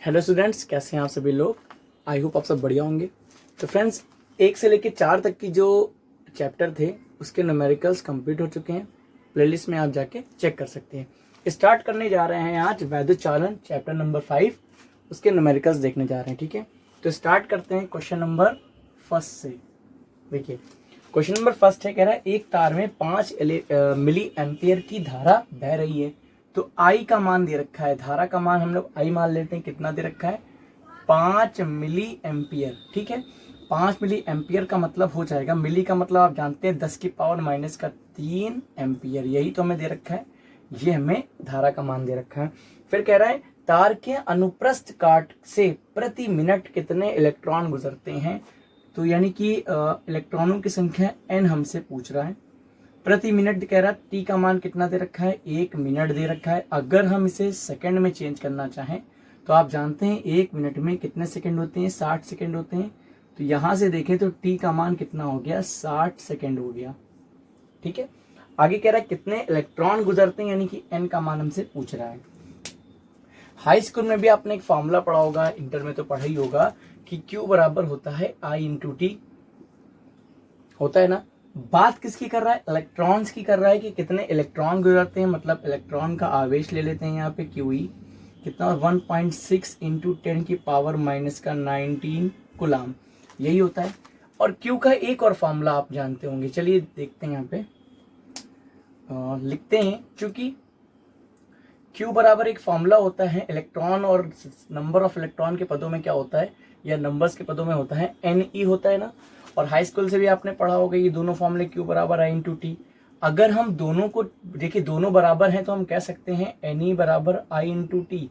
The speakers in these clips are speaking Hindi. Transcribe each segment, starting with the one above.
हेलो स्टूडेंट्स, कैसे हैं आप सभी लोग। आई होप आप सब बढ़िया होंगे। तो फ्रेंड्स, 1 से लेकर 4 तक की जो चैप्टर थे उसके न्यूमेरिकल्स कंप्लीट हो चुके हैं। प्लेलिस्ट में आप जाके चेक कर सकते हैं। स्टार्ट करने जा रहे हैं आज वैद्यचालन चैप्टर नंबर 5, उसके न्यूमेरिकल्स देखने जा रहे हैं। ठीक है, तो स्टार्ट करते हैं क्वेश्चन नंबर फर्स्ट से। देखिए, क्वेश्चन नंबर फर्स्ट है, कह रहा है एक तार में 5 मिली एम्पियर की धारा बह रही है। तो आई का मान दे रखा है, धारा का मान हम लोग आई मान लेते हैं। कितना दे रखा है? 5 मिली एम्पियर। ठीक है, 5 मिली एम्पियर का मतलब हो जाएगा, मिली का मतलब आप जानते हैं 10 की पावर माइनस का 3 एम्पियर, यही तो हमें दे रखा है। ये हमें धारा का मान दे रखा है। फिर कह रहा है तार के अनुप्रस्थ काट से प्रति मिनट कितने इलेक्ट्रॉन गुजरते हैं। तो यानी कि इलेक्ट्रॉनों की संख्या n हमसे पूछ रहा है। प्रति मिनट कह रहा है, टी का मान कितना दे रखा है? 1 मिनट दे रखा है। अगर हम इसे सेकंड में चेंज करना चाहें तो आप जानते हैं 1 मिनट में कितने सेकंड होते हैं? 60 सेकंड होते हैं। तो यहां से देखें तो टी का मान कितना हो गया? 60 सेकंड हो गया। ठीक है, आगे कह रहा है कितने इलेक्ट्रॉन गुजरते हैं, यानी कि एन का मान हमसे पूछ रहा है। हाई स्कूल में भी आपने एक फॉर्मूला पढ़ा होगा, इंटर में तो पढ़ा ही होगा कि Q बराबर होता है I इंटू टी, होता है ना। बात किसकी कर रहा है? इलेक्ट्रॉन्स की कर रहा है कि कितने इलेक्ट्रॉन गुजरते हैं, मतलब इलेक्ट्रॉन का आवेश ले लेते हैं यहाँ पे QE कितना, 1.6 इंटू 10 की पावर माइनस का 19 कुलाम, यही होता है। और Q का एक और फॉर्मूला आप जानते होंगे, चलिए देखते हैं। यहाँ पे लिखते हैं, चूंकि Q बराबर एक फॉर्मूला होता है, इलेक्ट्रॉन और नंबर ऑफ इलेक्ट्रॉन के पदों में क्या होता है, या नंबर्स के पदों में होता है Ne होता है ना। और हाई स्कूल से भी आपने पढ़ा होगा ये दोनों फॉर्मूले Q बराबर I इंटू टी। अगर हम दोनों को देखिए, दोनों बराबर हैं तो हम कह सकते हैं Ne बराबर I इंटू टी,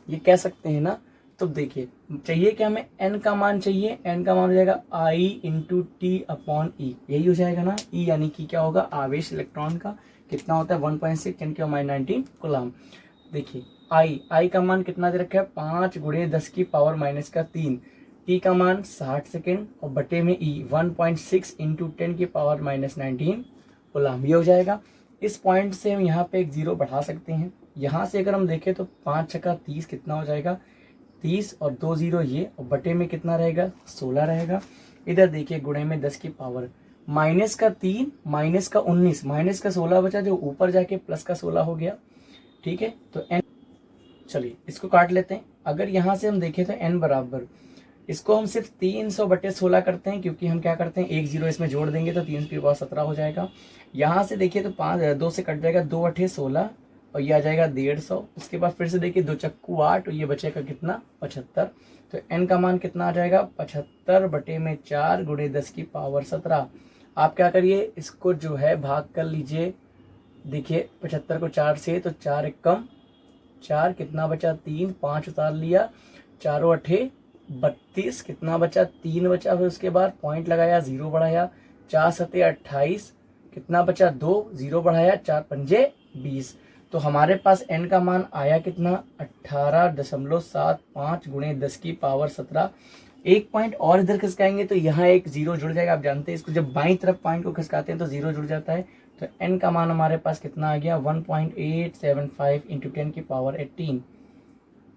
ये कह सकते हैं ना। तो देखिए, चाहिए क्या हमें? n का मान चाहिए। n का मान हो जाएगा I इंटू टी अपॉन ई, यही हो जाएगा ना। E यानी कि क्या होगा? आवेश इलेक्ट्रॉन का कितना होता है? 1.6 10 की पावर 19 कुलाम। देखिए, I का मान कितना दे रखा है? 5 गुणे 10 की पावर माइनस का 3। टी का मान 60 सेकेंड और बटे में E 1.6 इंटू 10 की पावर माइनस 19 कुलाम, ये हो जाएगा। इस पॉइंट से हम यहाँ पे एक जीरो बढ़ा सकते हैं। यहाँ से अगर हम देखें तो 5 छक्का 30 कितना हो जाएगा? 30 और 2 जीरो ये, और बटे में कितना रहेगा? 16 रहेगा। इधर देखिए, गुणे में 10 की पावर माइनस का 3 माइनस का 19 माइनस का 16 बचा, जो ऊपर जाके प्लस का 16 हो गया। ठीक है, तो n, चलिए इसको काट लेते हैं। अगर यहाँ से हम देखें तो n बराबर, इसको हम सिर्फ 300 बटे 16 करते हैं, क्योंकि हम क्या करते हैं, एक जीरो इसमें जोड़ देंगे तो 3 की पावर 17 हो जाएगा। यहाँ से देखिए तो 2 से कट जाएगा, 2 अठे 16 और ये आ जाएगा 150। उसके बाद फिर से देखिए 2 चक्कू 8 और ये बचेगा कितना? 75। तो n का मान कितना आ जाएगा? 75 बटे में 4 गुणे 10 की पावर 17। आप क्या करिए, इसको जो है भाग कर लीजिए। देखिए 75 को 4 से, तो 4 एक कम 4, कितना बचा? 3, 5 उतार लिया, 4 अठे 32, कितना बचा? 3 बचा। फिर उसके बाद पॉइंट लगाया, 0 बढ़ाया, 4 सते 28, कितना बचा? 2, 0 बढ़ाया, 4 पंजे 20। तो हमारे पास n का मान आया कितना? 18.75 गुणे 10 की पावर 17। एक पॉइंट और इधर खिसकाएंगे तो यहाँ एक जीरो जुड़ जाएगा। आप जानते हैं इसको, जब बाईं तरफ पॉइंट को खिसकाते हैं तो जीरो जुड़ जाता है। तो n का मान हमारे पास कितना आ गया? 1.875 इंटू 10 की पावर 18।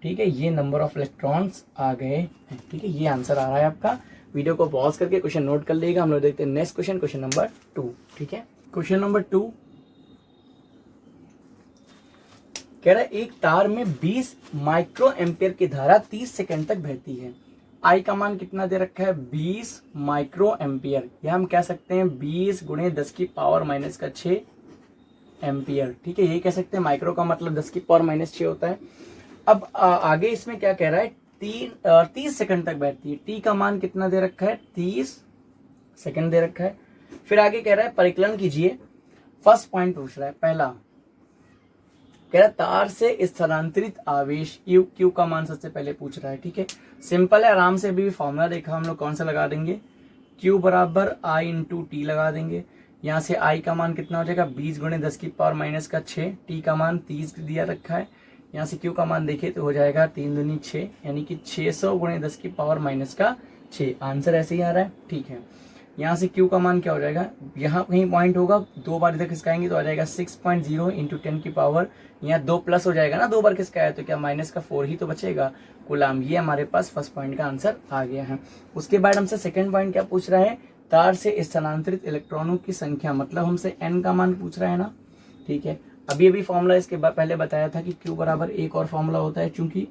ठीक है, ये नंबर ऑफ इलेक्ट्रॉन्स आ गए हैं। ठीक है, ये आंसर आ रहा है आपका। वीडियो को पॉज करके क्वेश्चन नोट कर लीजिएगा। हम लोग देखते हैं नेक्स्ट क्वेश्चन, क्वेश्चन नंबर 2। ठीक है, क्वेश्चन नंबर 2 कह रहा है एक तार में 20 माइक्रो एम्पियर की धारा 30 सेकंड तक बहती है। आई का मान कितना दे रखा है? 20 माइक्रो एम्पियर, या हम कह सकते हैं 20 गुणे 10 की पावर माइनस का 6 एम्पियर। ठीक है, ये कह सकते हैं। माइक्रो का मतलब 10 की पावर माइनस 6 होता है। अब आगे इसमें क्या कह रहा है? 30 सेकंड तक बहती है। टी का मान कितना दे रखा है? 30 सेकंड दे रखा है। फिर आगे कह रहा है परिकलन कीजिए। फर्स्ट पॉइंट पूछ रहा है, पहला कह रहा है तार से स्थानांतरित आवेश Q का मान सबसे पहले पूछ रहा है। ठीक है, सिंपल है, आराम से अभी फॉर्मूला देखा हम लोग, कौन सा लगा देंगे? Q बराबर I इंटू टी लगा देंगे। यहाँ से I का मान कितना हो जाएगा? 20 गुणे 10 की पावर माइनस का 6। टी का मान 30 दिया रखा है। यहाँ से Q का मान देखे तो हो जाएगा 3 दूनी 6, यानी कि 600 गुणे 10 की पावर माइनस का 6। आंसर ऐसे ही आ रहा है। ठीक है, यहाँ से Q का मान क्या हो जाएगा? यहाँ कहीं पॉइंट होगा, 2 बार इधर खिसकाएंगे तो आ जाएगा 6.0 इंटू 10 की पावर, यहाँ 2 प्लस हो जाएगा ना, 2 बार खिसकाया तो क्या माइनस का 4 ही तो बचेगा। कूलाम। ये हमारे पास फर्स्ट पॉइंट का आंसर आ गया है। उसके बाद हमसे सेकंड पॉइंट क्या पूछ रहा है, तार से स्थानांतरित इलेक्ट्रॉनों की संख्या, मतलब हमसे n का मान पूछ रहा है ना, ठीक है। अभी अभी फॉर्मूला इसके पहले बताया था कि Q बराबर एक और फॉर्मूला होता है, चूंकि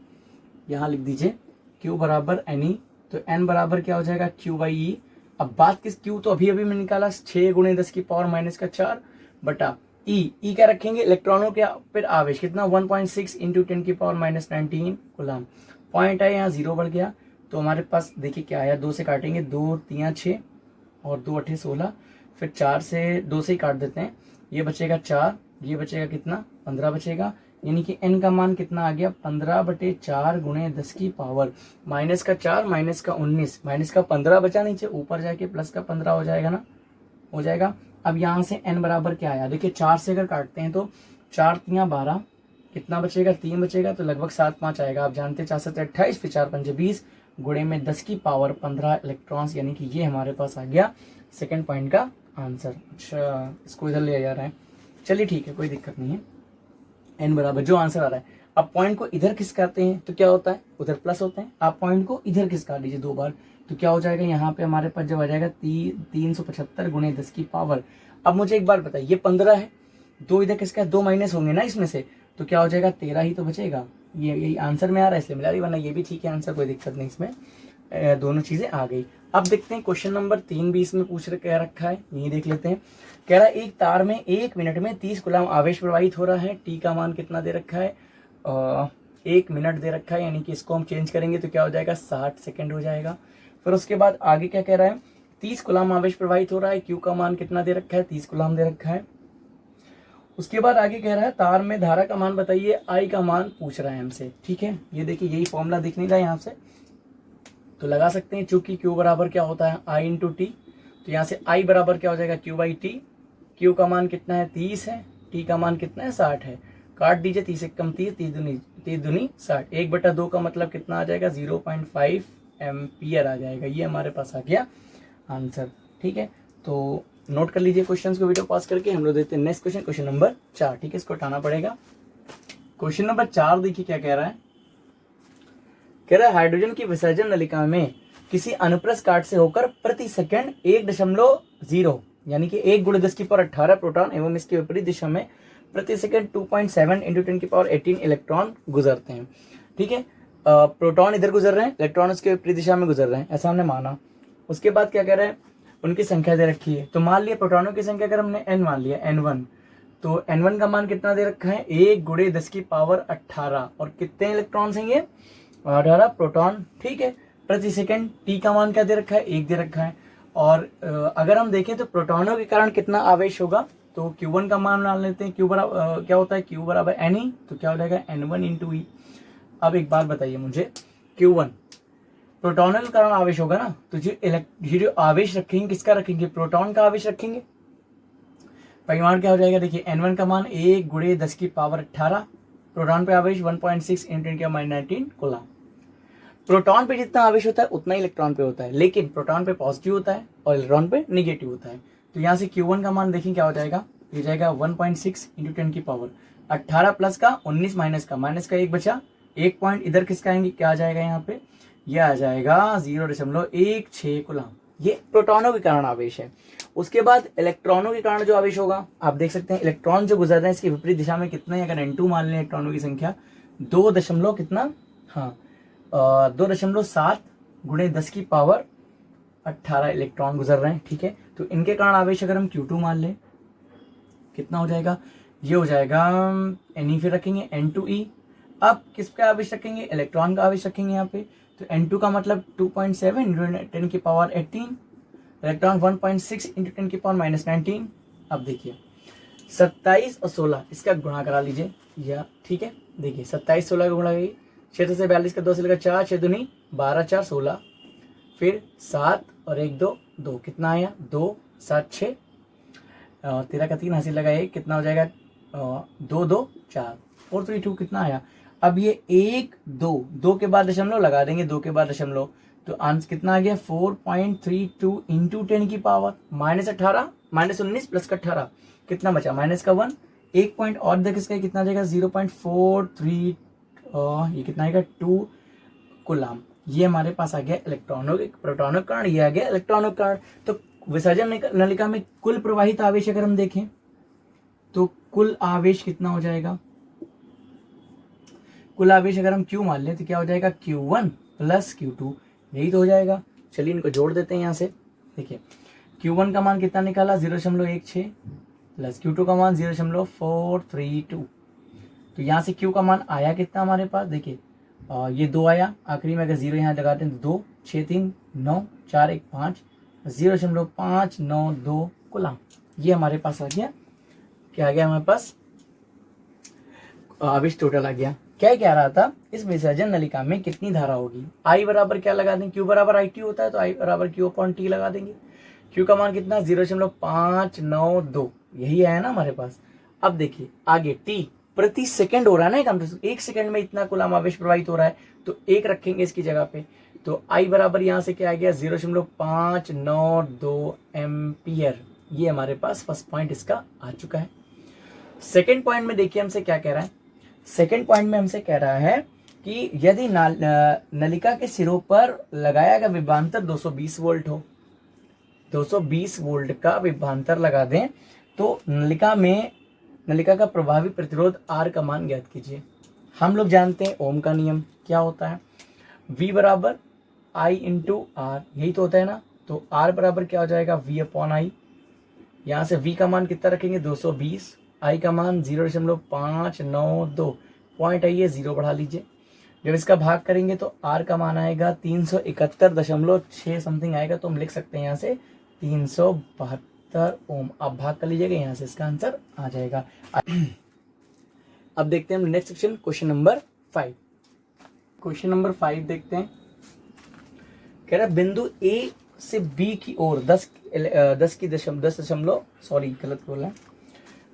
यहाँ लिख दीजिए Q बराबर NE, तो n बराबर क्या हो जाएगा Q बाई ई। अब बात किस Q तो अभी अभी मैं निकाला 6 गुणे 10 की पावर माइनस का 4 बटा ई क्या रखेंगे, इलेक्ट्रॉनों के फिर आवेश कितना 1.6 इंटू 10 की पावर माइनस 19 कूलाम। पॉइंट है यहाँ 0 बढ़ गया, तो हमारे पास देखिए क्या आया, 2 से काटेंगे, 2 3 6 और 2 8 16, फिर 4 से 2 से ही काट देते हैं, ये बचेगा 4, ये बचेगा कितना 15 बचेगा, यानी कि n का मान कितना आ गया 15/4 गुणे 10 की पावर माइनस का 4 माइनस का 19 माइनस का 15 बचा, नीचे ऊपर जाके प्लस का 15 हो जाएगा ना, हो जाएगा। अब यहाँ से n बराबर क्या आया, देखिए 4 से अगर काटते हैं तो 4 3 12, कितना बचेगा 3 बचेगा, तो लगभग 7 5 आएगा। आप जानते हैं 4 7 28, फिर 4 5 20 गुणे में 10 की पावर 15 इलेक्ट्रॉन्स, यानी कि ये हमारे पास आ गया सेकंड पॉइंट का आंसर। अच्छा, इसको इधर ले जा रहा है, चलिए ठीक है, कोई दिक्कत नहीं है। n बराबर जो आंसर आ रहा है, अब पॉइंट को इधर किस करते हैं तो क्या होता है, उधर प्लस होते हैं। आप पॉइंट को इधर किस काट लीजिए 2 बार, तो क्या हो जाएगा, यहाँ पे हमारे पास जब आ जाएगा 375 गुणे 10 की पावर। अब मुझे एक बार बताइए, ये 15 है, 2 इधर किसका है, 2 माइनस होंगे ना इसमें से, तो क्या हो जाएगा 13 ही तो बचेगा। ये यही आंसर में आ रहा है इसलिए मिला रही, वरना ये भी ठीक है आंसर, कोई दिक्कत नहीं इसमें, दोनों चीजें आ गई। अब देखते हैं क्वेश्चन नंबर 3 भी इसमें कह रखा है, यही देख लेते हैं। कह रहा है एक तार में 1 मिनट में 30 कूलाम आवेश प्रवाहित हो रहा है, टी का मान कितना दे रखा है, 1 मिनट दे रखा है, यानी कि इसको हम चेंज करेंगे तो क्या हो जाएगा 60 सेकेंड हो जाएगा। फिर उसके बाद आगे क्या कह रहा है, 30 कूलाम आवेश प्रवाहित हो रहा है, क्यू का मान कितना दे रखा है 30 कूलाम दे रखा है। उसके बाद आगे कह रहा है तार में धारा का मान बताइए, आई का मान पूछ रहा है हमसे, ठीक है। ये देखिए यही फॉर्मूला दिख नहीं रहा है यहाँ से, तो लगा सकते हैं, चूंकि Q बराबर क्या होता है I इंटू टी, तो यहाँ से I बराबर क्या हो जाएगा Q बाई टी। Q का मान कितना है 30 है, T का मान कितना है 60 है, काट दीजिए 30 एक कम 30, 30 दूनी 60, 1/2 का मतलब कितना आ जाएगा 0.5 एम्पियर आ जाएगा। ये हमारे पास आ गया आंसर, ठीक है। तो नोट कर लीजिए क्वेश्चंस को वीडियो पास करके। हम लोग देखते हैं नेक्स्ट क्वेश्चन, क्वेश्चन नंबर 4, ठीक है, इसको हटाना पड़ेगा। क्वेश्चन नंबर 4 देखिए क्या कह रहा है, कह रहा है हाइड्रोजन की विसर्जन नलिका में किसी अनुप्रस्थ काट से होकर प्रति सेकंड 1.0 यानी कि 1 गुणे 10 की पावर 18 प्रोटॉन एवं इसके विपरीत दिशा में प्रति सेकंड 2.7 इंटू 10 की पावर 18 इलेक्ट्रॉन गुजरते हैं, ठीक है। प्रोटॉन इधर गुजर रहे हैं, इलेक्ट्रॉन उसके विपरीत दिशा में गुजर रहे हैं, ऐसा हमने माना। उसके बाद क्या कह रहा है, उनकी संख्या दे रखी है, तो मान लिया प्रोटॉनों की संख्या अगर हमने n मान लिया n1, तो n1 का मान कितना दे रखा है 1 गुणे 10 की पावर 18, और कितने इलेक्ट्रॉन्स हैं ये 18 प्रोटॉन, ठीक है, प्रति सेकंड। टी का मान क्या दे रखा है 1 दे रखा है। और अगर हम देखें तो प्रोटॉनों के कारण कितना आवेश होगा, तो Q1 का मान मान लेते हैं, Q बराबर क्या होता है Q बराबर NE, तो क्या हो जाएगा N1 इंटू ई। अब एक बात बताइए मुझे, Q1 प्रोटॉनों के कारण आवेश होगा ना, तो जो आवेश रखेंगे किसका रखेंगे, प्रोटॉन का आवेश रखेंगे। परिमाण क्या हो जाएगा, देखिए N1 का मान 1 गुणे 10 की पावर 18, प्रोटॉन पे आवेश 1.6 इंटू 10 की पावर 19 कूलाम। प्रोटॉन पे जितना आवेश होता है उतना ही इलेक्ट्रॉन पे होता है, लेकिन प्रोटॉन पे पॉजिटिव होता है और इलेक्ट्रॉन पे निगेटिव होता है। तो यहाँ से Q1 का मान देखें क्या हो जाएगा, ये जाएगा 1.6 इंटू 10 की पावर 18 प्लस का 19 माइनस का 1 बचा, 1 पॉइंट इधर किसका आएंगे, क्या आ जाएगा यहाँ पे, ये आ जाएगा 0.16 कूलाम। ये प्रोटॉनों के कारण आवेश है। उसके बाद इलेक्ट्रॉनों के कारण जो आवेश होगा, आप देख सकते हैं इलेक्ट्रॉन जो गुजर रहे हैं इसके विपरीत दिशा में कितने, अगर N2 मान लें इलेक्ट्रॉनों की संख्या 2 कितना, हाँ 2.7 गुणे 10 की पावर 18 इलेक्ट्रॉन गुजर रहे हैं, ठीक है। तो इनके कारण आवेश अगर हम Q2 मान लें कितना हो जाएगा, ये हो जाएगा Ne फिर रखेंगे N2E। अब किसका आवेश रखेंगे, इलेक्ट्रॉन का आवेश रखेंगे यहाँ पे, तो N2 का मतलब 2.7 इंटू 10 की पावर 18, इलेक्ट्रॉन 1.6 इंटू 10 की पावर -19। अब देखिए 27 और 16 इसका गुणा करा लीजिए, या ठीक है, देखिए 27 16 का गुणा करिए, 6 से 42 का 2 से लेकर 4, 6 दूनी 12 4 16, फिर 7 और 1 2 2, कितना आया 2 7 6, 13 का 3 हासिल लगाए, कितना हो जाएगा 2 2 4 4 3 2, कितना आया। अब ये 1 2 2 के बाद दशमलव लगा देंगे, 2 के बाद दशमलव, तो आंसर कितना आ गया 4.32 इंटू 10 की पावर -18 -19 प्लस का 18, कितना बचा -1, 1 पॉइंट और देख इसका कितना आ जाएगा 0.43, ये कितना आएगा कूलाम। ये हमारे पास आ गया इलेक्ट्रॉनों के प्रोटॉनों का कण, ये आ गया इलेक्ट्रॉनों का कण। तो विसर्जन नलिका में कुल प्रवाहित आवेश अगर हम देखें तो कुल आवेश कितना हो जाएगा, कुल आवेश अगर हम Q मान लें तो क्या हो जाएगा Q1 प्लस Q2, यही तो हो जाएगा। चलिए इनको जोड़ देते हैं यहाँ से। देखिए Q1 का मान कितना निकाला 0.16 प्लस Q2 का मान 0.432। तो यहाँ से Q का मान आया कितना हमारे पास, देखिए ये 2 आया, आखिरी में अगर 0 यहाँ लगाते हैं तो 2, 6, 3, 9, 4, 1, 5, 0.592 कूलाम। ये हमारे पास आ गया, क्या आ गया हमारे पास आवेश टोटल आ गया। क्या कह रहा था, इस विसर्जन नलिका में कितनी धारा होगी। I बराबर क्या लगा देंगे, Q बराबर IT होता है तो I बराबर Q/T लगा देंगे। Q का मान कितना 0.592, यही आया ना हमारे पास। अब देखिए आगे T प्रति सेकंड हो रहा है ना काम, तो 1 सेकंड में इतना कूलाम आवेश प्रवाहित हो रहा है, तो 1 रखेंगे इसकी जगह पे। तो I बराबर यहाँ से क्या आ गया 0.592 एम्पियर। ये हमारे पास फर्स्ट पॉइंट इसका आ चुका है। सेकेंड पॉइंट में देखिए हमसे क्या कह रहा है, सेकेंड पॉइंट में हमसे कह रहा है कि यदि नलिका के सिरों पर लगाया गया विभवांतर 220 वोल्ट हो, 220 वोल्ट का विभवांतर लगा दें तो नलिका का प्रभावी प्रतिरोध R का मान ज्ञात कीजिए। हम लोग जानते हैं ओम का नियम क्या होता है, V बराबर I इंटू R, यही तो होता है ना। तो R बराबर क्या हो जाएगा V/I। यहाँ से V का मान कितना रखेंगे 220, I का मान 0.592, पॉइंट आइए 0 बढ़ा लीजिए। जब इसका भाग करेंगे तो R का मान आएगा 371.6 समथिंग आएगा, तो हम लिख सकते हैं यहाँ से 372 ओम। आप भाग कर लीजिएगा, यहाँ से इसका आंसर आ जाएगा। अब देखते हैं हम next section, question number 5। Question number 5 देखते हैं। कह रहा बिंदु A से B की ओर 10 गलत बोला।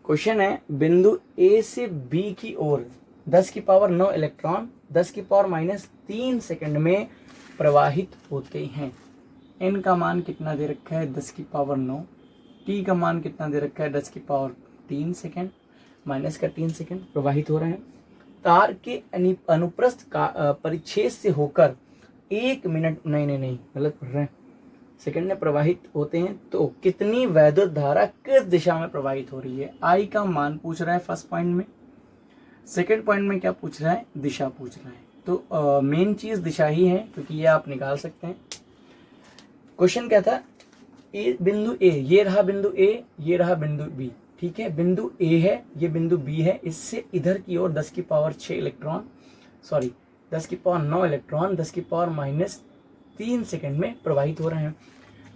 क्वेश्चन है बिंदु A से B की ओर 10 की पावर 9 इलेक्ट्रॉन 10 की पावर -3 सेकंड में प्रवाहित होते हैं। N का मान कितना दे रखा है 10 की पावर 9, T का मान कितना दे रखा है 10 की पावर 3 सेकंड, माइनस का 3 सेकंड प्रवाहित हो रहे हैं। तार के अनुप्रस्थ का परिच्छेद से होकर 1 मिनट नहीं गलत पढ़ रहे हैं, सेकंड में प्रवाहित होते हैं, तो कितनी वैद्युत धारा किस दिशा में प्रवाहित हो रही है। I का मान पूछ रहा है फर्स्ट पॉइंट में, सेकंड पॉइंट में क्या पूछ रहा है, दिशा पूछ रहा है। तो मेन चीज दिशा ही है, क्योंकि ये आप निकाल सकते हैं। क्वेश्चन क्या था, बिंदु A, ये रहा बिंदु A, ये रहा बिंदु B, ठीक है। बिंदु A है, ये बिंदु B है, इससे इधर की ओर 10 की पावर 6 इलेक्ट्रॉन 10 की पावर 9 इलेक्ट्रॉन 10 की पावर -3 सेकंड में प्रवाहित हो रहे हैं,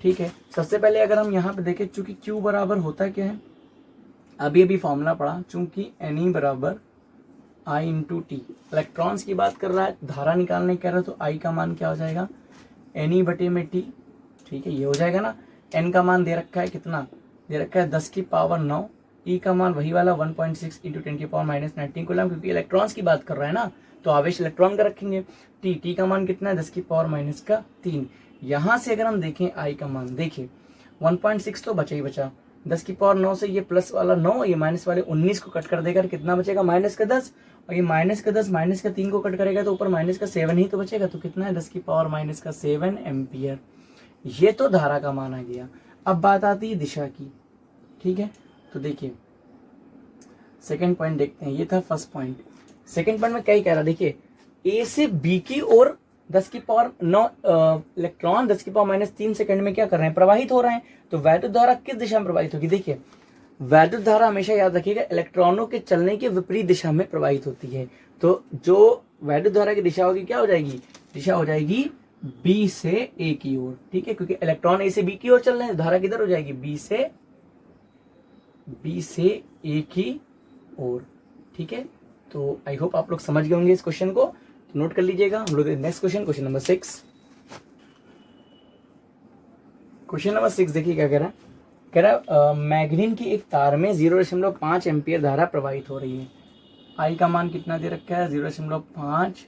ठीक है। सबसे पहले अगर हम यहाँ पे देखें, चूंकि Q बराबर होता क्या है, अभी फॉर्मूला पढ़ा, चूंकि Ne बराबर I इंटू टी, इलेक्ट्रॉन्स की बात कर रहा है, धारा निकालने कह रहा है, तो I का मान क्या हो जाएगा Ne बटे में T, ठीक है, ये हो जाएगा ना। N का मान दे रखा है, कितना दे रखा है 10 की पावर 9, E का मान वही वाला 1.6 इंटू 10 की पावर -19 कूलम, क्योंकि इलेक्ट्रॉन्स की बात कर रहा है ना, तो आवेश इलेक्ट्रॉन का रखेंगे। T का मान कितना है 10 की पावर -3। यहाँ से अगर हम देखें I का मान, देखिए 1.6 तो बचा ही बचा, 10 की पावर 9 से ये प्लस वाला 9, ये माइनस वाले 19 को कट कर देगा, कितना बचेगा -10, और ये -10 -3 को कट करेगा तो ऊपर -7 ही तो बचेगा, तो कितना है 10 की पावर -7 एम्पियर। ये तो धारा का मान आ गया। अब बात आती है दिशा की, ठीक है। तो देखिए सेकंड पॉइंट देखते हैं, ये था फर्स्ट पॉइंट। सेकंड पॉइंट में क्या ही कह रहा है, देखिए A से B की ओर 10 की पावर 9 इलेक्ट्रॉन 10 की पावर -3 सेकंड में क्या कर रहे हैं, प्रवाहित हो रहे हैं। तो वैद्युत धारा किस दिशा में प्रवाहित होगी, देखिए वैद्युत धारा हमेशा याद रखिएगा इलेक्ट्रॉनों के चलने के विपरीत दिशा में प्रवाहित होती है। तो जो वैद्युत धारा की दिशा होगी क्या हो जाएगी, दिशा हो जाएगी B से A की ओर, ठीक है, क्योंकि इलेक्ट्रॉन A से B की ओर चल रहे हैं, धारा किधर हो जाएगी B से A की ओर, ठीक है। तो आई होप आप लोग समझ गए होंगे इस क्वेश्चन को, तो नोट कर लीजिएगा। हम लोग next question, question number 6। Question number 6 देखिए क्या कह रहा है, कह रहा मैग्नीन की एक तार में 0.5 एम्पियर धारा प्रवाहित हो रही है। I का मान कितना दे रखा है 0.5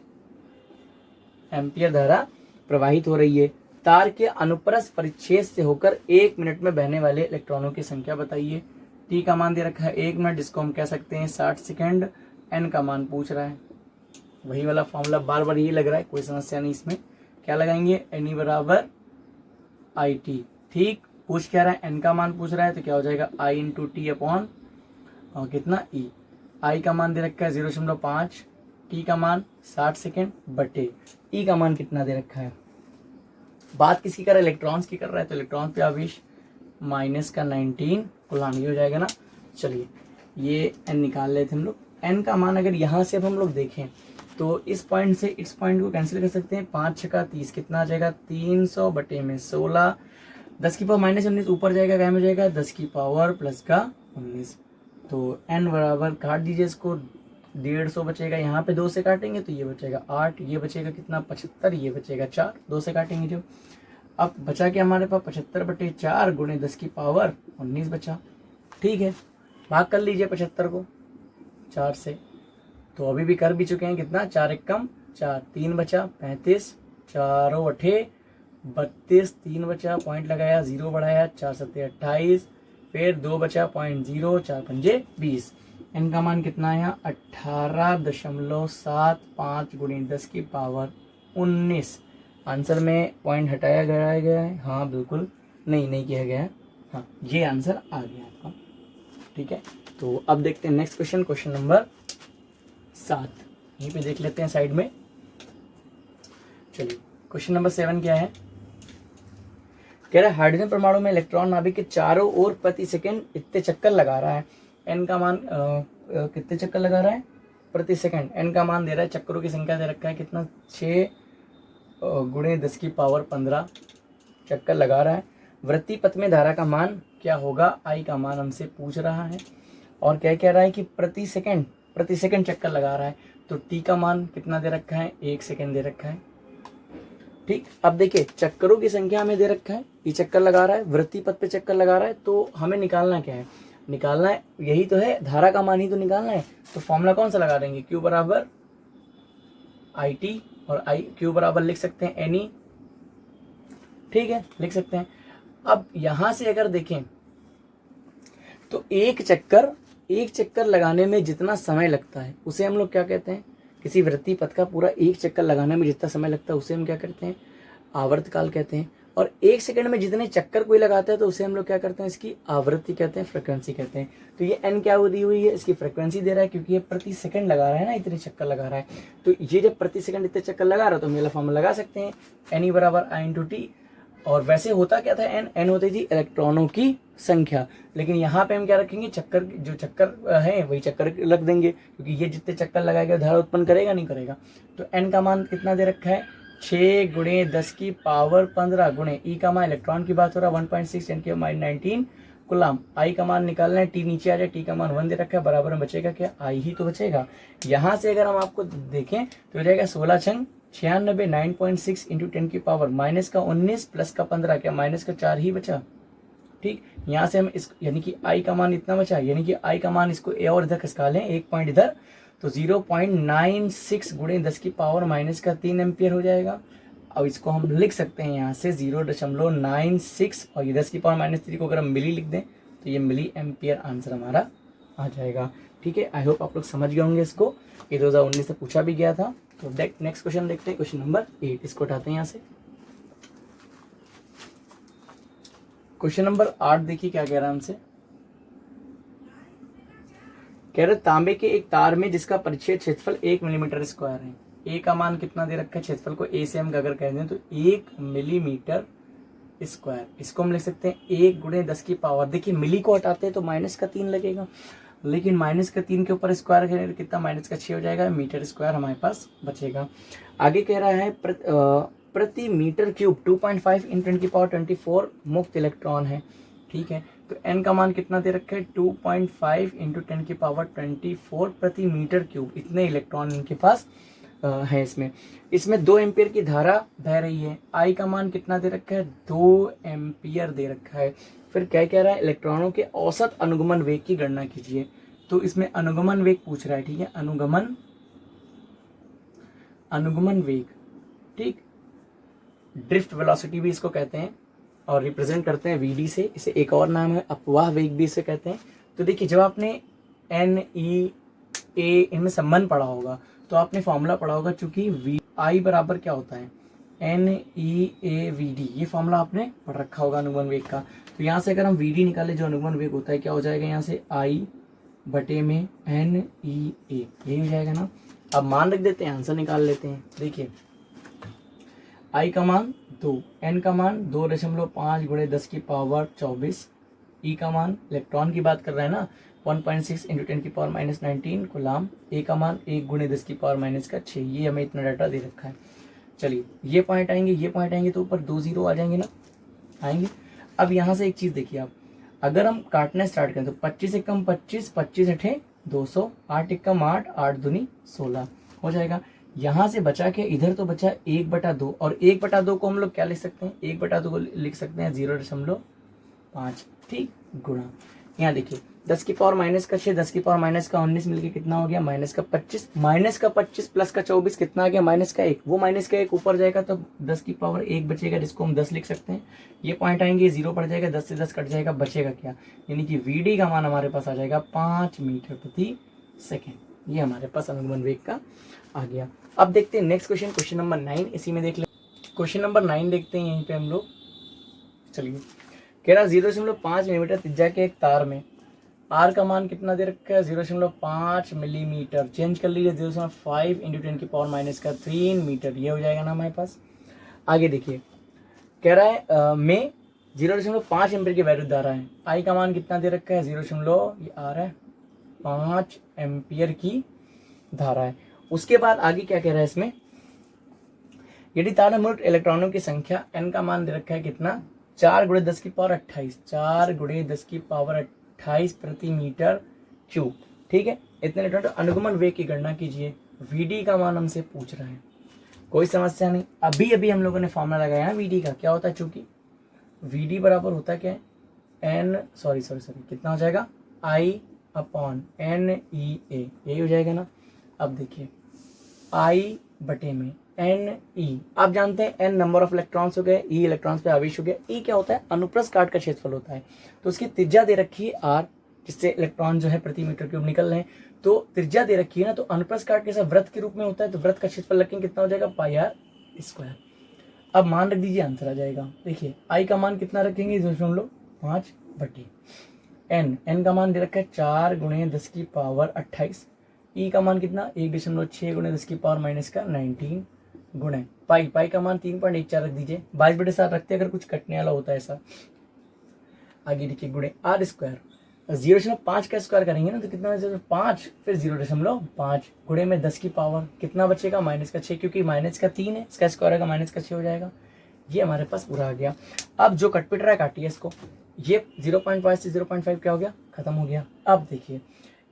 एम्पियर धारा प्रवाहित हो रही है। तार के अनुप्रस्थ परिच्छेद से होकर 1 मिनट में बहने वाले इलेक्ट्रॉनों की संख्या बताइए। T का मान दे रखा है 1 मिनट, जिसको हम कह सकते हैं 60 सेकंड। N का मान पूछ रहा है, वही वाला फॉर्मूला बार बार यही लग रहा है, कोई समस्या नहीं इसमें। क्या लगाएंगे, एन बराबर आई टी। ठीक, पूछ क्या रहा है, एन का मान पूछ रहा है तो क्या हो जाएगा आई इंटू टी अपॉन कितना ई। आई का मान दे रखा है 0.5, टी का मान 60 सेकेंड बटे ई का मान कितना दे रखा है। बात किसकी कर रहा है, इलेक्ट्रॉन्स की कर रहा है, तो इलेक्ट्रॉन पे आवेश माइनस का 19 कूलम्ब, ये हो जाएगा ना। चलिए ये एन निकाल लेते हम लोग। एन का मान अगर यहाँ से अब हम लोग देखें तो इस पॉइंट से इस पॉइंट को कैंसिल कर सकते हैं। 5 छक्का 30, कितना आ जाएगा 300 बटे में 16, 10 की पावर माइनस 19 ऊपर जाएगा, क्या हो जाएगा 10 की पावर प्लस का 19। तो एन बराबर काट दीजिए इसको, 150 बचेगा, यहाँ पे 2 से काटेंगे तो ये बचेगा 8, ये बचेगा कितना 75, ये बचेगा 4, 2 से काटेंगे जो। अब बचा के हमारे पास 75 बटे 4 गुणे 10 की पावर 19 बचा। ठीक है, भाग कर लीजिए 75 को 4 से, तो अभी भी कर भी चुके हैं, कितना 4 एक कम 4, 3 बचा 35, 4 अठे 32, 3 बचा पॉइंट लगाया 0 बढ़ाया 4 सत्ते 28, फिर 2 बचा पॉइंट 0, 4 पंजे 20। एन का मान कितना है यहाँ 18.75 गुणे 10 की पावर 19। आंसर में पॉइंट हटाया गया है, हाँ बिल्कुल नहीं किया गया है, हाँ ये आंसर आ गया आपका। ठीक है, तो अब देखते हैं नेक्स्ट क्वेश्चन, क्वेश्चन नंबर 7 यहीं पे देख लेते हैं साइड में। चलिए क्वेश्चन नंबर 7 क्या है, कह रहा है हाइड्रोजन परमाणु में इलेक्ट्रॉन नाभिक के चारों ओर प्रति सेकंड इतने चक्कर लगा रहा है। एन का मान कितने चक्कर लगा रहा है प्रति सेकंड। एन का मान दे रहा है, चक्करों की संख्या दे रखा है कितना 6 गुणे 10 की पावर 15 चक्कर लगा रहा है। वृत्ति पथ में धारा का मान क्या होगा, आई का मान हमसे पूछ रहा है, और क्या कह रहा है कि प्रति सेकंड चक्कर लगा रहा है। तो टी का मान कितना दे रखा है 1 सेकंड दे रखा है। ठीक, अब देखिए चक्करों की संख्या हमें दे रखा है, ये चक्कर लगा रहा है, वृत्ति पथ पे चक्कर लगा रहा है, तो हमें निकालना क्या है, निकालना है यही तो है, धारा का मान ही तो निकालना है। तो फॉर्मूला कौन सा लगा देंगे, Q बराबर आई टी, और आई Q बराबर लिख सकते हैं एन ई। ठीक है, लिख सकते हैं। अब यहां से अगर देखें तो एक चक्कर लगाने में जितना समय लगता है उसे हम लोग क्या कहते हैं, किसी वृत्ति पथ का पूरा एक चक्कर लगाने में जितना समय लगता है उसे हम क्या करते हैं, आवर्तकाल कहते हैं। और 1 सेकंड में जितने चक्कर कोई लगाता है तो उसे हम लोग क्या करते हैं, इसकी आवृत्ति कहते हैं, फ्रिक्वेंसी कहते हैं। तो ये एन क्या दी हुई है, इसकी फ्रिक्वेंसी दे रहा है, क्योंकि ये प्रति सेकंड लगा रहा है ना, इतने चक्कर लगा रहा है। तो ये जब प्रति सेकंड इतने चक्कर लगा रहा है तो मेरा फॉर्मूला लगा सकते हैं, एन ई बराबर आई इंटू टी। और वैसे होता क्या था, एन होती थी इलेक्ट्रॉनों की संख्या, लेकिन यहाँ पे हम क्या रखेंगे, चक्कर, जो चक्कर है वही चक्कर रख देंगे, क्योंकि ये जितने चक्कर लगाएगा धारा उत्पन्न करेगा नहीं करेगा। तो एन का मान कितना दे रखा है 6 गुणे 10 की पावर 15 गुणे ई का मान, इलेक्ट्रॉन की बात हो रहा है 1.6 10 की माइनस 19 कूलम्ब। आई का मान निकालना है, टी नीचे आ जाए, टी का मान 1 दे रखा है, बराबर में बचेगा क्या, आई ही तो बचेगा। यहाँ से अगर हम आपको देखें तो हो जाएगा 16 छंग 96, 9.6 इंटू 10 की पावर माइनस का 19 प्लस का 15, क्या माइनस का 4 ही बचा। ठीक, यहाँ से हम इस यानी कि आई का मान इतना बचा, यानी कि आई का मान इसको ए और इधर खसका लें, 1 पॉइंट इधर, तो 0.96 गुणे 10 की पावर माइनस का 3 एम्पियर हो जाएगा। अब इसको हम लिख सकते हैं यहाँ से 0.96, और ये 10 की पावर माइनस 3 को अगर हम मिली लिख दें तो ये मिली एम्पियर आंसर हमारा आ जाएगा। ठीक है, आई होप आप लोग समझ गए होंगे इसको, ये 2019 से पूछा भी गया था। तो नेक्स्ट क्वेश्चन देखते हैं, क्वेश्चन नंबर 8, इसको उठाते हैं यहाँ से। क्वेश्चन नंबर 8 देखिए क्या कह रहा है हमसे, कह रहे तांबे के एक तार में जिसका परिच्छेद क्षेत्रफल 1 मिलीमीटर स्क्वायर है। ए का मान कितना दे रखा है, क्षेत्रफल को ए से हम अगर कह दें तो 1 मिलीमीटर स्क्वायर, इसको हम लिख सकते हैं 1 गुणे 10 की पावर। देखिए मिली को हटाते हैं तो माइनस का 3 लगेगा, लेकिन माइनस का 3 के ऊपर स्क्वायर करें तो कितना माइनस का 6 हो जाएगा, मीटर स्क्वायर हमारे पास बचेगा। आगे कह रहा है प्रति मीटर क्यूब 2.5 × 10 की पावर 24 मुक्त इलेक्ट्रॉन है। ठीक है, तो एन का मान कितना दे रखा है 2.5 × 10 की पावर 24 प्रति मीटर क्यूब, इतने इलेक्ट्रॉन इनके पास है। इसमें 2 एम्पियर की धारा बह रही है। आई का मान कितना दे रखा है 2 एम्पियर दे रखा है। फिर क्या कह रहा है, इलेक्ट्रॉनों के औसत अनुगमन वेग की गणना कीजिए। तो इसमें अनुगमन वेग पूछ रहा है। ठीक है, अनुगमन वेग, ठीक, ड्रिफ्ट वेलोसिटी भी इसको कहते हैं, और रिप्रेजेंट करते हैं वीडी से। इसे एक और नाम है अपवाह वेग भी इसे कहते हैं। तो देखिए जब आपने एन ई ए इनमें संबंध पढ़ा होगा तो आपने फॉर्मूला पढ़ा होगा, चूंकि वी आई बराबर क्या होता है NEAVD, ये फॉर्मूला आपने पढ़ रखा होगा अनुगमन वेग का। तो यहाँ से अगर हम VD निकाले जो अनुगमन वेग होता है, क्या हो जाएगा यहाँ से I बटे में NEA, यही हो जाएगा ना। अब मान रख देते हैं, आंसर निकाल लेते हैं। देखिए I का मान 2, N का मान 2.5 गुणे 10 की पावर 24, E का मान इलेक्ट्रॉन की बात कर रहे हैं ना 1.6 इंटू 10 की पावर -19 कूलाम, A का मान 1 गुणे 10 की पावर -6, ये हमें इतना डाटा दे रखा है। चलिए ये पॉइंट आएंगे, ये पॉइंट आएंगे तो ऊपर 2 0 आ जाएंगे ना, आएंगे। अब यहाँ से एक चीज देखिए आप, अगर हम काटना स्टार्ट करें तो 25 एकम 25, 25 अठे 200, 8 एकम 8, 8 दूनी 16 हो जाएगा। यहाँ से बचा के इधर तो बचा 1/2, और 1/2 को हम लोग क्या लिख सकते हैं, 1/2 को लिख सकते हैं 0.5, ठीक, गुणा। यहाँ देखिए 10 की पावर -6, 10 की पावर -19 मिलके कितना हो गया -25, -25 प्लस का 24 कितना आ गया -1, वो -1 ऊपर जाएगा तो 10 की पावर 1 बचेगा, जिसको हम 10 लिख सकते हैं। ये पॉइंट आएंगे 0 पड़ जाएगा, 10 से 10 कट जाएगा, बचेगा क्या, यानी कि VD का मान हमारे पास आ जाएगा 5 मीटर प्रति सेकेंड। ये हमारे पास अनुगमन वेग का आ गया। अब देखते हैं नेक्स्ट क्वेश्चन, क्वेश्चन नंबर 9, इसी में देख ले। क्वेश्चन नंबर 9 देखते हैं यहीं पे हम लोग। चलिए कह रहा 0.5 मिलीमीटर त्रिज्या के एक तार में आर का मान कितना दे रखा है 0.5 मिलीमीटर, चेंज कर लीजिए 0.5 इंटू 10 की पावर -3 मीटर, ये हो जाएगा ना हमारे पास। आगे देखिए कह रहा है में 0.5 एम्पियर की वैल्यू धारा है, आई का मान कितना दे रखा है 0.5 एम्पियर की धारा है। उसके बाद आगे क्या कह रहा है इसमें, यदि तार में मुक्त इलेक्ट्रॉनों की संख्या n का मान दे रखा है कितना 4 गुणे 10 की पावर 28, 4 गुणे 10 की पावर 28 प्रति मीटर क्यूब, ठीक है। इतने इलेक्ट्रॉन, अनुगमन वेग की गणना कीजिए, VD का मान हमसे पूछ रहा है, कोई समस्या नहीं। अभी अभी हम लोगों ने फॉर्मूला लगाया है VD का, क्या होता है, चूंकि VD बराबर होता है क्या है कितना हो जाएगा I/NEA, यही हो जाएगा ना। अब देखिए I बटे में NE, आप जानते हैं N नंबर ऑफ इलेक्ट्रॉन्स हो गए, E इलेक्ट्रॉन्स पे आवेश हो गया, E क्या होता है अनुप्रस्थ काट का क्षेत्रफल होता है। तो उसकी त्रिज्या दे रखी है R, जिससे इलेक्ट्रॉन जो है प्रति मीटर क्यूब निकल रहे हैं, तो त्रिज्या दे रखी है ना, तो अनुप्रस्थ काट कैसा वृत्त के रूप में होता है, तो वृत्त का क्षेत्रफल रखेंगे कितना हो जाएगा πr²। अब मान रख दीजिए, आंसर आ जाएगा। देखिए I का मान कितना रखेंगे 0.5 बटे N का मान दे रखा है 4 गुणे 10 की पावर 28, E का मान कितना 1.6 गुणे 10 की पावर -19 गुणे पाई का मान 3.14 रख दीजिए, 22/7 रखते अगर कुछ कटने वाला होता है ऐसा। आगे देखिए गुणे R², 0.5 का स्क्वायर करेंगे ना तो कितना हो जाएगा 5, फिर 0.5 गुणे में 10 की पावर कितना बचेगा -6, क्योंकि -3 है, इसका स्क्वायर होगा -6 हो जाएगा। ये हमारे पास पूरा आ गया। अब जो कट पिट रहा है काटिए इसको, ये 0.5 से 0.5 क्या हो गया, खत्म हो गया। अब देखिए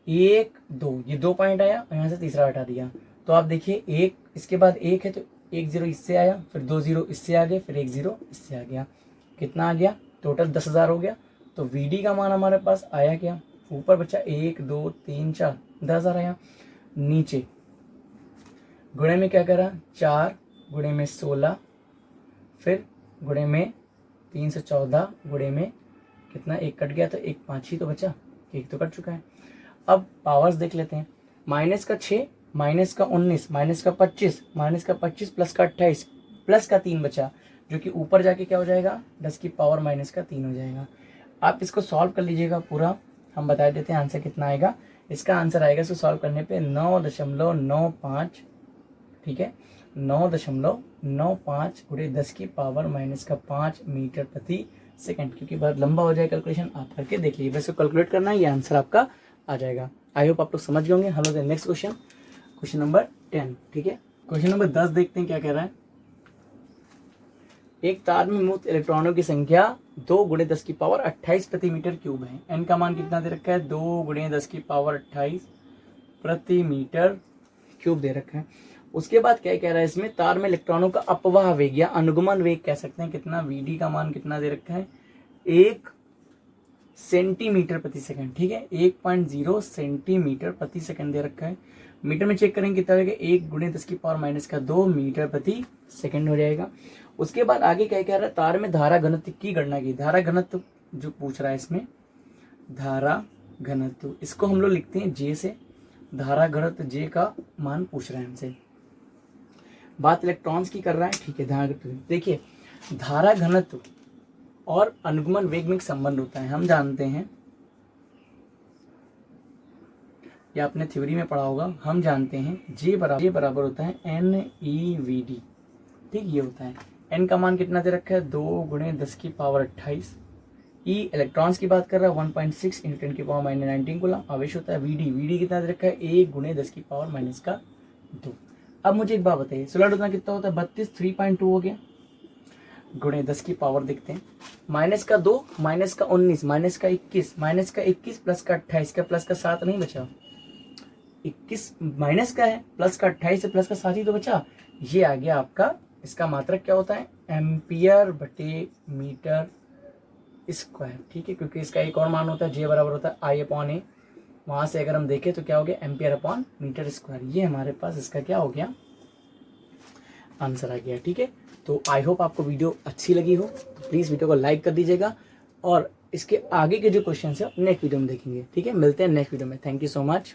1 2, ये 2 पॉइंट आया, यहाँ से तीसरा हटा दिया, तो आप देखिए 1 इसके बाद 1 है तो 1 0 इससे आया, फिर 2 0 इससे आ गए, फिर 1 0 इससे आ गया, कितना आ गया टोटल 10,000 हो गया। तो VD का मान हमारे पास आया क्या, ऊपर बचा 1 2 3 4, 10,000 आया। नीचे गुणे में क्या करा 4 गुणे में 16, फिर गुणे में 314, गुणे में कितना 1 कट गया तो 1 5 ही तो बचा, 1 तो कट चुका है। अब पावर्स देख लेते हैं, -6, -19, -25 प्लस का 28 प्लस का 3 बचा, जो कि ऊपर जाके क्या हो जाएगा 10 की पावर -3 हो जाएगा। आप इसको सॉल्व कर लीजिएगा पूरा, हम बता देते हैं आंसर कितना आएगा। इसका आंसर आएगा इसको सॉल्व करने पे 9.95, ठीक है 9.95 गुणे 10 की पावर -5 मीटर प्रति सेकंड, क्योंकि बहुत लंबा हो जाए कैलकुलेशन, आप करके देख लीजिए, वैसे कैलकुलेट करना है, ये आंसर आपका आ जाएगा। आई होप आप लोग समझ गए होंगे। हम लोग नेक्स्ट क्वेश्चन, क्वेश्चन नंबर 10, ठीक है। क्वेश्चन नंबर 10 देखते हैं क्या कह रहा है। एक तार में मुक्त इलेक्ट्रॉनों की संख्या 2 गुणे 10 की पावर 28 प्रति मीटर क्यूब है। N का मान कितना दे रखा है 2 गुणे 10 की पावर 28 प्रति मीटर क्यूब दे रखा है। उसके बाद क्या कह रहा है इसमें, तार में इलेक्ट्रॉनों का अपवाह वेग या अनुगमन वेग कह सकते हैं कितना, VD का मान कितना दे रखा है 1 सेंटीमीटर प्रति सेकंड, ठीक है 1.0 सेंटीमीटर प्रति सेकंड दे रखा है। मीटर में चेक करेंगे कितना रहेगा 1 गुणे 10 की पावर -2 मीटर प्रति सेकंड हो जाएगा। उसके बाद आगे क्या कह रहा है, तार में धारा घनत्व की गणना की। धारा घनत्व जो पूछ रहा है इसमें, धारा घनत्व इसको हम लोग लिखते हैं J से, धारा घनत्व जे का मान पूछ रहे हैं हमसे। बात इलेक्ट्रॉन्स की कर रहा है, ठीक है। ध्यान देखिए, धारा घनत्व और अनुगमन वेग में एक संबंध होता है, हम जानते हैं, या आपने थ्योरी में पढ़ा होगा, हम जानते हैं जे बराबर होता है NeVd, ठीक, ये होता है। n का मान कितना दे रखा है, 2 × 10⁻28। ई इलेक्ट्रॉन्स की बात कर रहा है, 1.6 × 10⁻19 कूलम आवेश होता है। Vd कितना दे रखा है, 1 × 10⁻2। अब मुझे एक बात बताइए, सोलर उतना कितना होता है, 32, 3.2 हो गया, गुणे 10 की पावर देखते हैं, माइनस का 2, माइनस का 19, माइनस का 21, माइनस का 21, प्लस का 28, का प्लस का 7 नहीं बचा, 21 माइनस का है, प्लस का 28 प्लस का 7 ही तो बचा, ये आ गया आपका। इसका मात्रक क्या होता है, एम्पियर बटे मीटर स्क्वायर, ठीक है, क्योंकि इसका एक और मान होता है, जे बराबर होता है I/A। वहां से अगर हम देखें तो क्या हो गया, एम्पियर अपॉन मीटर स्क्वायर। ये हमारे पास इसका क्या हो गया, आंसर आ गया, ठीक है। तो आई होप आपको वीडियो अच्छी लगी हो, तो प्लीज़ वीडियो को लाइक कर दीजिएगा, और इसके आगे के जो क्वेश्चन है नेक्स्ट वीडियो में देखेंगे, ठीक है। मिलते हैं नेक्स्ट वीडियो में। Thank you so much.